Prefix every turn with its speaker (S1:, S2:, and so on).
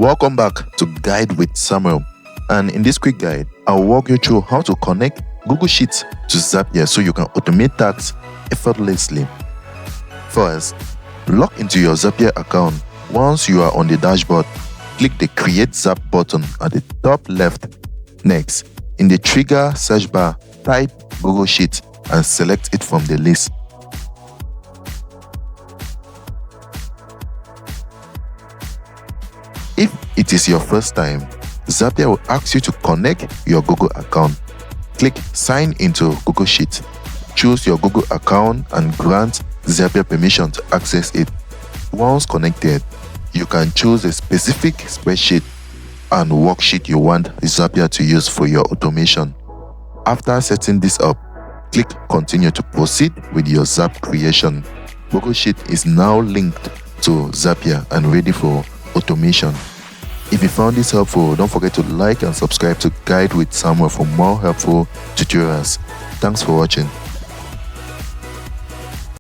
S1: Welcome back to Guide with Samuel, and in this quick guide, I'll walk you through how to connect Google Sheets to Zapier so you can automate tasks effortlessly. First, log into your Zapier account. Once you are on the dashboard, click the Create Zap button at the top left. Next, in the trigger search bar, type Google Sheets and select it from the list. If it is your first time, Zapier will ask you to connect your Google account. Click Sign into Google Sheets. Choose your Google account and grant Zapier permission to access it. Once connected, you can choose a specific spreadsheet and worksheet you want Zapier to use for your automation. After setting this up, click Continue to proceed with your Zap creation. Google Sheet is now linked to Zapier and ready for automation. If you found this helpful, don't forget to like and subscribe to Guide with Samuel for more helpful tutorials. Thanks for watching.